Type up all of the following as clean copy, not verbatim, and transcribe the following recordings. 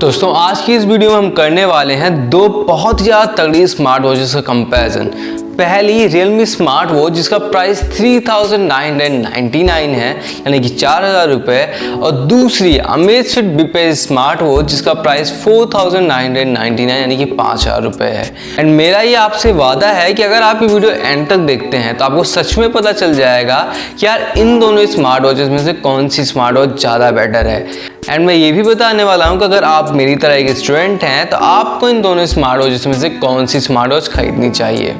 दोस्तों आज की इस वीडियो में हम करने वाले हैं दो बहुत ही ज़्यादा तगड़ी स्मार्ट वॉचेस का कंपैरिजन। पहली Realme स्मार्ट वॉच जिसका प्राइस 3999 है यानी कि 4000 रुपये, और दूसरी Amazfit Bipage स्मार्ट वॉच जिसका प्राइस 4999 यानी कि 5000 रुपये है। एंड मेरा ये आपसे वादा है कि अगर आप ये वीडियो एंड तक देखते हैं तो आपको सच में पता चल जाएगा कि यार इन दोनों स्मार्ट वॉचेस में से कौन सी स्मार्ट वॉच ज़्यादा बेटर है। एंड मैं ये भी बताने वाला हूँ कि अगर आप मेरी तरह एक स्टूडेंट हैं तो आपको इन दोनों स्मार्ट वॉचेस में से कौन सी स्मार्ट वॉच खरीदनी चाहिए।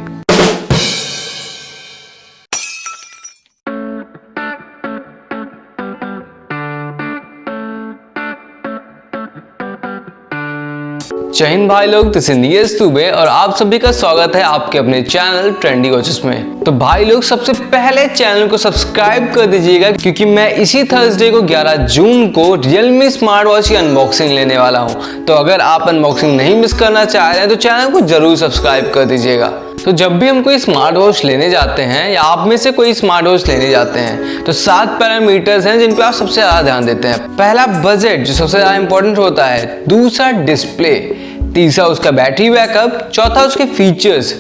जय हिंद भाई लोग, दिस इज नीरज दुबे और आप सभी का स्वागत है आपके अपने चैनल ट्रेंडी वॉचेस में। तो भाई लोग सबसे पहले चैनल को सब्सक्राइब कर दीजिएगा क्योंकि मैं इसी थर्सडे को 11 जून को Realme स्मार्ट वॉच की अनबॉक्सिंग लेने वाला हूं। तो अगर आप अनबॉक्सिंग नहीं मिस करना चाह रहे हैं तो चैनल को जरूर सब्सक्राइब कर दीजिएगा। तो जब भी हम कोई स्मार्ट वॉच लेने जाते हैं या आप में से कोई स्मार्ट वॉच लेने जाते हैं तो 7 पैरामीटर्स हैं जिन पर आप सबसे ज़्यादा ध्यान देते हैं। पहला बजट जो सबसे ज़्यादा इंपॉर्टेंट होता है, दूसरा डिस्प्ले, तीसरा उसका बैटरी बैकअप, चौथा उसके फीचर्स,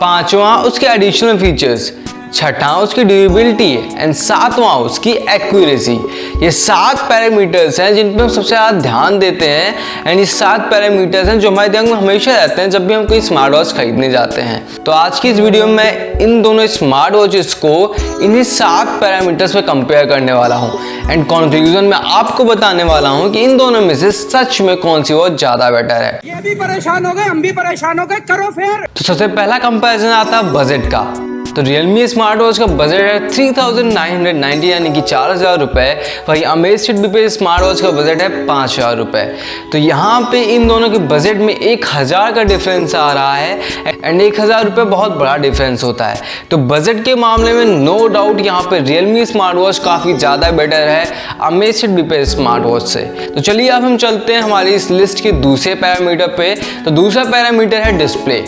पांचवा उसके एडिशनल फीचर्स, छठा उसकी ड्यूरेबिलिटी एंड सातवां उसकी एक्यूरेसी। ये 7 पैरामीटर्स हैं जिन पर हम सबसे ज़्यादा ध्यान देते हैं एंड ये 7 पैरामीटर्स हैं जो हमारे दिमाग में हमेशा रहते हैं जब भी हम कोई स्मार्ट वॉच खरीदने जाते हैं। तो आज की इस वीडियो में मैं इन दोनों स्मार्ट वॉचेस को इन्हीं 7 पैरामीटर्स पे कंपेयर करने वाला हूँ एंड कंक्लूजन में आपको बताने वाला हूँ कि इन दोनों में से सच में कौन सी वॉच ज़्यादा बेटर है। ये भी परेशान हो गए, हम भी परेशान हो गए, करो फिर। तो सबसे पहला कंपैरिजन आता है बजट का। तो Realme स्मार्ट वॉच का बजट है 3990 यानी कि 4000 रुपये, वही Amazfit Bipage स्मार्ट वॉच का बजट है 5000 रुपये। तो यहाँ पे इन दोनों के बजट में 1000 का डिफरेंस आ रहा है एंड 1000 रुपये बहुत बड़ा डिफरेंस होता है। तो बजट के मामले में नो डाउट यहाँ पे Realme स्मार्ट वॉच काफ़ी ज़्यादा बेटर है Amazfit Bipage स्मार्ट वॉच से। तो चलिए अब हम चलते हैं हमारी इस लिस्ट के दूसरे पैरामीटर पे। तो दूसरा पैरामीटर है डिस्प्ले।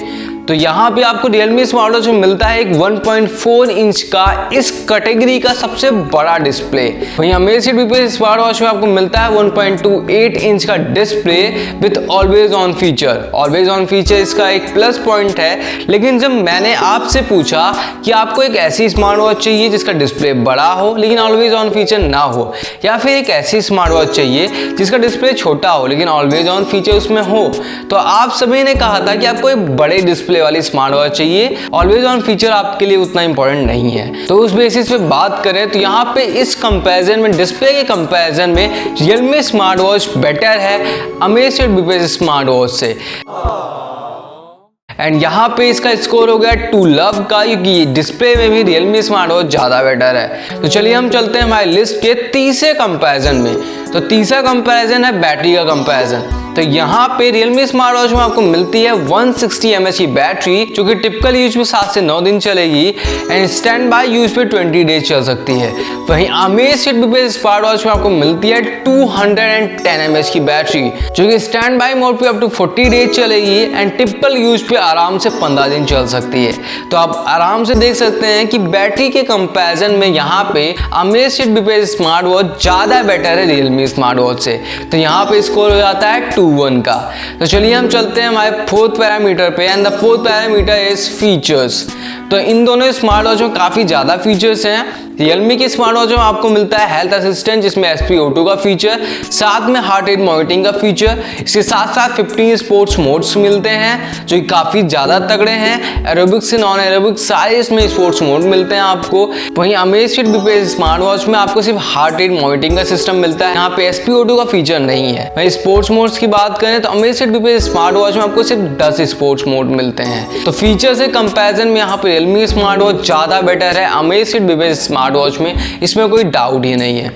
तो यहाँ पे आपको Realme स्मार्ट वॉच में मिलता है एक 1.4 इंच का इस कैटेगरी का सबसे बड़ा डिस्प्ले। वहीं Amazfit Bipage स्मार्ट वॉच में आपको मिलता है 1.28 इंच का display with always on feature. Always on feature इसका एक प्लस पॉइंट है, लेकिन जब मैंने आपसे पूछा कि आपको एक ऐसी स्मार्ट वॉच चाहिए जिसका डिस्प्ले बड़ा हो लेकिन ऑलवेज ऑन फीचर ना हो, या फिर एक ऐसी स्मार्ट वॉच चाहिए जिसका डिस्प्ले छोटा हो लेकिन ऑलवेज ऑन फीचर उसमें हो, तो आप सभी ने कहा था कि आपको एक बड़े डिस्प्ले वाली स्मार्ट वॉच चाहिए, ऑलवेज ऑन फीचर आपके लिए उतना इंपॉर्टेंट नहीं है। तो उस बेसिस पे बात करें तो यहाँ पे इस कंपैरिजन में, डिस्प्ले के कंपैरिजन में Realme स्मार्ट वॉच बेटर है Amazfit Bipage स्मार्ट वॉच से। एंड यहाँ पे इसका स्कोर हो गया टू लव का, क्योंकि डिस्प्ले में भी Realme स्मार्ट वॉच ज़्यादा बेटर है। तो चलिए हम चलते हैं हमारी लिस्ट के तीसरे कंपैरिजन में। तो तीसरा कंपैरिजन है बैटरी का कंपैरिजन। तो यहाँ पे Realme स्मार्ट वॉच में आपको मिलती है 160 mAh की बैटरी जो कि टिपिकल यूज पे 7 से 9 दिन चलेगी एंड स्टैंड बाय यूज पे 20 डेज चल सकती है। वहीं Amazfit Bipage स्मार्ट वॉच में आपको मिलती है 210 mAh की बैटरी जो कि स्टैंड बाय मोड पे अप टू 40 डेज चलेगी एंड टिपिकल यूज पे आराम से 15 दिन चल सकती है। तो आप आराम से देख सकते हैं कि बैटरी के कंपैरिजन में यहाँ पे Amazfit Bipage स्मार्ट वॉच ज़्यादा बेटर है Realme स्मार्ट वॉच से। तो यहाँ पे स्कोर हो जाता है 2-1 का। तो चलिए हम चलते हैं हमारे फोर्थ पैरामीटर पे and the fourth parameter is features. तो इन दोनों स्मार्ट वॉच में काफ़ी ज़्यादा फीचर्स हैं। Realme की स्मार्ट वॉच में आपको मिलता है हेल्थ असिस्टेंट जिसमें SpO2 का फीचर, साथ में हार्ट रेट मॉनिटरिंग का फीचर, इसके साथ साथ 15 स्पोर्ट्स मोड्स मिलते हैं जो कि काफ़ी ज़्यादा तगड़े हैं। एरोबिक से नॉन एरोबिक सारे इसमें स्पोर्ट्स मोड मिलते हैं आपको। वहीं Amazfit Bipage स्मार्ट वॉच में आपको सिर्फ हार्ट रेट मॉनिटरिंग का सिस्टम मिलता है, यहाँ पे SpO2 का फीचर नहीं है। वहीं स्पोर्ट्स मोड्स की बात करें तो Amazfit Bipage स्मार्ट वॉच में आपको सिर्फ 10 स्पोर्ट्स मोड मिलते हैं। तो फीचर से कंपेरिजन में यहाँ पे Realme स्मार्ट वॉच ज़्यादा बेटर है Amazfit Bipage स्मार्ट वॉच में, इसमें कोई डाउट ही नहीं है।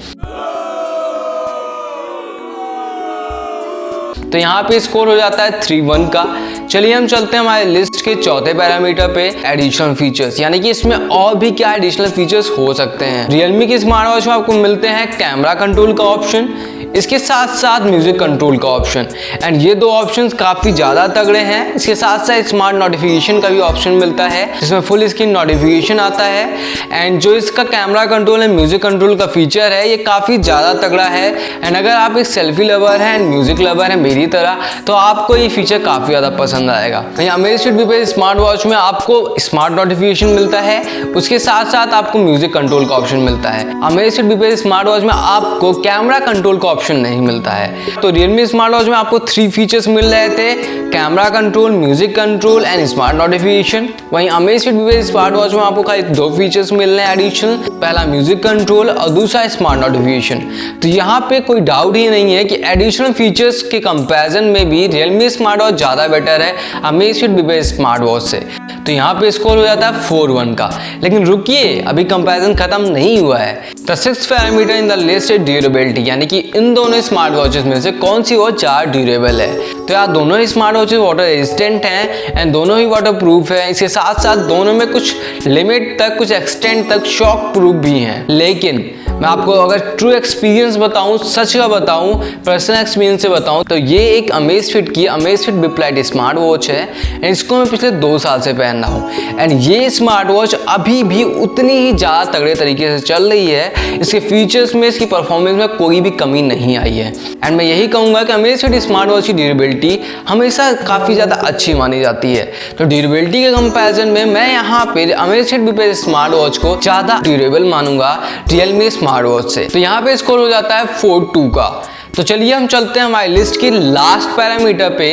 तो यहाँ पे स्कोर हो जाता है 3-1 का। चलिए हम चलते हैं हमारे लिस्ट के चौथे पैरामीटर पे, एडिशनल फीचर्स, यानी कि इसमें और भी क्या एडिशनल फीचर्स हो सकते हैं। Realme की स्मार्ट वॉच में आपको मिलते हैं कैमरा कंट्रोल का ऑप्शन, इसके साथ साथ म्यूजिक कंट्रोल का ऑप्शन, एंड ये दो ऑप्शंस काफ़ी ज़्यादा तगड़े हैं। इसके साथ साथ स्मार्ट नोटिफिकेशन का भी ऑप्शन मिलता है जिसमें फुल स्क्रीन नोटिफिकेशन आता है। एंड जो इसका camera control and music control का फीचर है ये काफ़ी ज़्यादा तगड़ा है। एंड अगर आप एक सेल्फी लवर हैं एंड म्यूजिक लवर हैं मेरी तरह, तो आपको ये फीचर काफ़ी ज़्यादा पसंद आएगा। वहीं अमेज़फिट बीपीएस स्मार्ट वॉच में आपको स्मार्ट नोटिफिकेशन मिलता है, उसके साथ साथ आपको म्यूजिक कंट्रोल का ऑप्शन मिलता है। अमेज़फिट बीपीएस स्मार्ट वॉच में आपको कैमरा कंट्रोल का ऑप्शन नहीं मिलता है। तो रियलमी स्मार्ट वॉच में आपको 3 फीचर्स मिल रहे थे, camera control, music control and smart notification. वहीं अमेज़फिट बीपीएस स्मार्ट वॉच में आपको खाली 2 फीचर्स मिल रहे हैं एडिशनल, पहला म्यूजिक कंट्रोल और दूसरा स्मार्ट नोटिफिकेशन। तो यहाँ पे कोई डाउट ही नहीं है कि एडिशनल फीचर्स के कंपैरिजन में भी रियलमी स्मार्ट वॉच ज़्यादा बेटर है अमेज़फिट बीपीएस स्मार्ट वॉच से। तो यहाँ पे स्कोर हो जाता है 4-1 का। लेकिन रुकिए, अभी कंपैरिजन खत्म नहीं हुआ है। The 6th parameter in the list है ड्यूरेबिलिटी, यानी कि इन दोनों स्मार्ट वॉचेस में से कौन सी वॉच ज़्यादा ड्यूरेबल है। तो यार दोनों ही स्मार्ट वॉचेस वाटर रेजिस्टेंट हैं एंड दोनों ही वाटर प्रूफ है। इसके साथ साथ दोनों में कुछ लिमिट तक, कुछ एक्सटेंट तक शॉक प्रूफ भी हैं। लेकिन मैं आपको अगर ट्रू एक्सपीरियंस बताऊं, सच का बताऊं, पर्सनल एक्सपीरियंस से बताऊं, तो ये एक अमेज़फिट की अमेज़फिट बिपलाइट स्मार्ट वॉच है एंड इसको मैं पिछले 2 साल से पहन रहा हूं। एंड ये स्मार्ट वॉच अभी भी उतनी ही ज़्यादा तगड़े तरीके से चल रही है। इसके फीचर्स में, इसकी परफॉर्मेंस में कोई भी कमी नहीं आई है। एंड मैं यही कहूँगा कि अमेज़फिट स्मार्ट वॉच की ड्यूरेबिलिटी हमेशा काफ़ी ज़्यादा अच्छी मानी जाती है। तो ड्यूरेबिलिटी के कंपेरिजन में मैं यहाँ पे अमेज़फिट बीपीएस स्मार्ट वॉच को ज़्यादा ड्यूरेबल मानूंगा रियलमी स्मार्ट वॉच से। तो यहाँ पे स्कोर हो जाता है 4-2 का। तो चलिए हम चलते हैं हमारी लिस्ट की लास्ट पैरामीटर पे,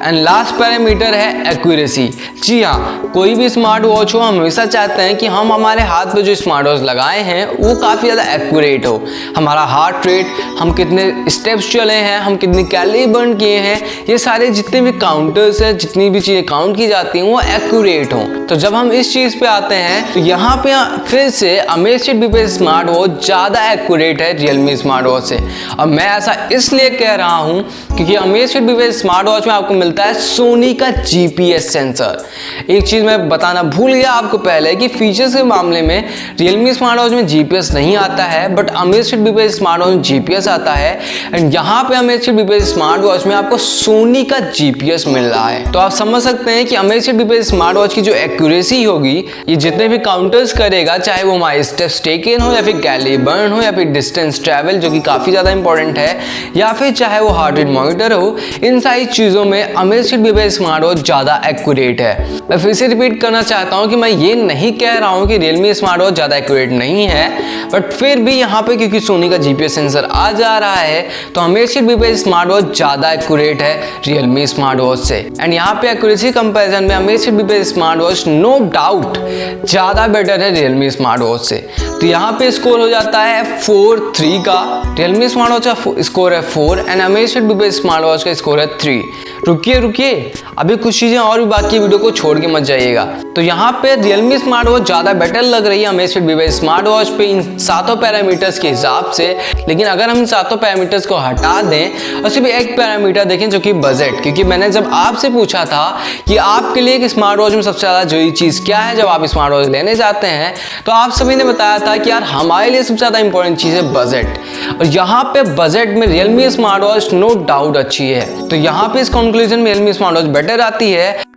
एंड लास्ट पैरामीटर है एक्यूरेसी। जी हाँ, कोई भी स्मार्ट वॉच हो, हम हमेशा चाहते हैं कि हम हमारे हाथ पे जो स्मार्ट वॉच लगाए हैं वो काफ़ी ज़्यादा एक्यूरेट हो। हमारा हार्ट रेट, हम कितने स्टेप्स चले हैं, हम कितनी कैलोरी बर्न किए हैं, ये सारे जितने भी काउंटर्स हैं, जितनी भी चीज़ें काउंट की जाती हैं वो एक्यूरेट हों। तो जब हम इस चीज़ पे आते हैं तो यहाँ पे फिर से अमेज़फिट बीपीएस स्मार्ट वॉच ज़्यादा एक्यूरेट है रियलमी स्मार्ट वॉच से। और मैं ऐसा इसलिए कह रहा हूं क्योंकि अमेज़फिट बीपीएस स्मार्ट वॉच में आपको मिलता है सोनी का जीपीएस सेंसर। एक चीज मैं बताना भूल गया आपको पहले कि फीचर्स के मामले में रियलमी स्मार्ट वॉच में जीपीएस नहीं आता है, but Amazfit BPS smart watch में जीपीएस आता है। एंड यहाँ पे अमेज़फिट बीपीएस स्मार्ट वॉच में आपको सोनी का जीपीएस मिल रहा है। तो आप समझ सकते हैं कि अमेज़फिट बीपीएस स्मार्ट वॉच की जो एक्यूरेसी होगी, ये जितने भी काउंटर्स करेगा, चाहे वो हमारे स्टेप्स टेकन हो या फिर कैलोरी बर्न हो या फिर डिस्टेंस ट्रैवल, जो कि काफी ज्यादा इंपॉर्टेंट है, या फिर चाहे वो हार्ट रेट मॉनिटर हो, इन सारी चीज़ों में अमेज़फिट बीपीएस स्मार्ट वॉच ज़्यादा एक्यूरेट है। मैं फिर से रिपीट करना चाहता हूँ कि मैं ये नहीं कह रहा हूँ कि रियलमी स्मार्ट वॉच ज़्यादा एक्यूरेट नहीं है, बट फिर भी यहाँ पे क्योंकि सोनी का जीपीएस सेंसर आ जा रहा है तो अमेज़फिट बीपीएस स्मार्ट वॉच ज़्यादा एक्यूरेट है रियलमी स्मार्ट वॉच से। एंड यहाँ पे एक्यूरेसी कंपेरिजन में Amazfit BPS smart watch no doubt ज़्यादा बेटर है रियलमी स्मार्ट वॉच से। तो यहाँ पे स्कोर हो जाता है 4-3 का। रियलमी स्मार्ट वॉच का स्कोर है 4 and Amazfit BPS smart watch का स्कोर है 3। रुकिए, अभी कुछ चीज़ें और भी बाकी, वीडियो को छोड़ के मत जाइएगा। तो यहाँ पे रियलमी स्मार्ट वॉच ज़्यादा बेटर लग रही है अमेज़फिट बीपीएस स्मार्ट वॉच पे इन 7 पैरामीटर्स के हिसाब से। लेकिन अगर हम इन 7 पैरामीटर्स को हटा दें और सिर्फ एक पैरामीटर देखें जो कि बजट, क्योंकि मैंने जब आपसे पूछा था कि आपके लिए एक स्मार्ट वॉच में सबसे ज़्यादा जरूरी चीज़ क्या है जब आप स्मार्ट वॉच लेने जाते हैं, तो आप सभी ने बताया था कि यार हमारे लिए सबसे ज़्यादा इंपॉर्टेंट चीज़ है बजट। और यहाँ पे बजट में Realme smart watch no doubt अच्छी है। तो यहाँ पे इस कंक्लूजन में रियलमी स्मार्ट वॉच बेटर आती है।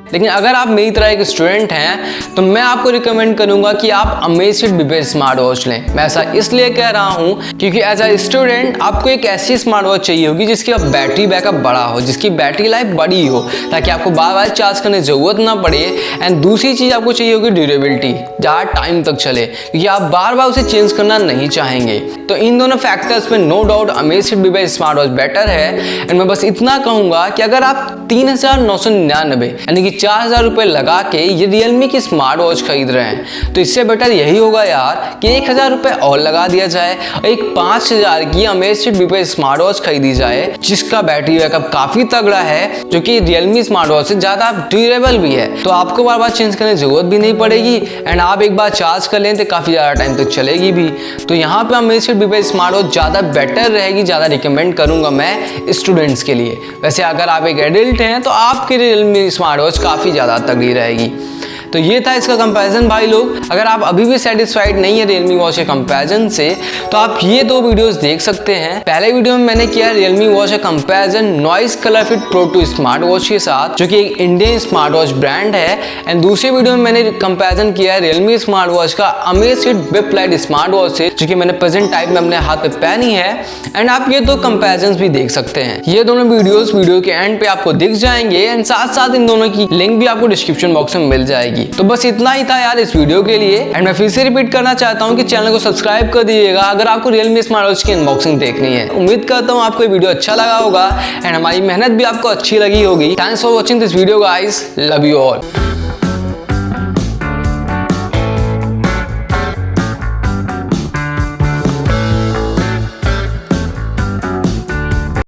लेकिन अगर आप मेरी तरह एक स्टूडेंट हैं तो मैं आपको रिकमेंड करूंगा कि आप अमेज़फिट बीपीएस स्मार्ट वॉच लें। मैं ऐसा इसलिए कह रहा हूं क्योंकि एज अ स्टूडेंट आपको एक ऐसी स्मार्ट वॉच चाहिए होगी जिसकी बैटरी बैकअप बड़ा हो, जिसकी बैटरी लाइफ बड़ी हो, ताकि आपको बार बार चार्ज करने की जरूरत ना पड़े। एंड दूसरी चीज़ आपको चाहिए होगी ड्यूरेबिलिटी, ज़्यादा टाइम तक चले, क्योंकि आप बार बार उसे चेंज करना नहीं चाहेंगे। तो इन दोनों फैक्टर्स पे no doubt Amazfit BPS smart watch better है। एंड मैं बस इतना कहूँगा कि अगर आप 3999 यानी कि 4000 रुपये लगा के ये रियलमी की स्मार्ट वॉच खरीद रहे हैं, तो इससे बेटर यही होगा यार कि 1000 रुपये और लगा दिया जाए और एक 5000 की अमेज़फिट बीपीएस स्मार्ट वॉच खरीदी जाए, जिसका बैटरी बैकअप काफ़ी तगड़ा है, जो कि रियलमी स्मार्ट वॉच से ज़्यादा ड्यूरेबल भी है। तो आपको बार बार चेंज करने की जरूरत भी नहीं पड़ेगी एंड आप एक बार चार्ज कर लें तो काफ़ी ज़्यादा टाइम तक चलेगी भी। तो यहाँ पर अमेज़फिट बीपीएस स्मार्ट वॉच ज़्यादा बेटर रहेगी, ज़्यादा रिकमेंड करूँगा मैं स्टूडेंट्स के लिए। वैसे अगर आप एक एडल्ट हैं तो आपके रियलमी स्मार्ट वॉच काफ़ी ज़्यादा तगड़ी रहेगी। तो ये था इसका कंपैरिजन भाई लोग। अगर आप अभी भी सेटिस्फाइड नहीं है Realme वॉच के कंपैरिजन से तो आप ये दो वीडियोस देख सकते हैं। पहले वीडियो में मैंने किया Realme वॉच का comparison noise colour fit pro 2 smart watch के साथ, जो कि एक इंडियन स्मार्ट वॉच ब्रांड है। एंड दूसरे वीडियो में मैंने कंपैरिजन किया है Realme स्मार्ट वॉच का Amazfit Bip Lite smart watch से, जो कि मैंने प्रेजेंट टाइप में अपने हाथ पे पहनी है। एंड आप ये दो कंपैरिजन भी देख सकते हैं। ये दोनों वीडियोस वीडियो के एंड पे आपको दिख जाएंगे एंड साथ साथ इन दोनों की लिंक भी आपको डिस्क्रिप्शन बॉक्स में मिल जाएगी। तो बस इतना ही था यार इस वीडियो के लिए। एंड मैं फिर से रिपीट करना चाहता हूँ कि चैनल को सब्सक्राइब कर दीजिएगा अगर आपको Realme स्मार्ट वॉच की अनबॉक्सिंग देखनी है। उम्मीद करता हूँ आपको ये वीडियो अच्छा लगा होगा एंड हमारी मेहनत भी आपको अच्छी लगी होगी। Thanks for watching this video guys, love you all.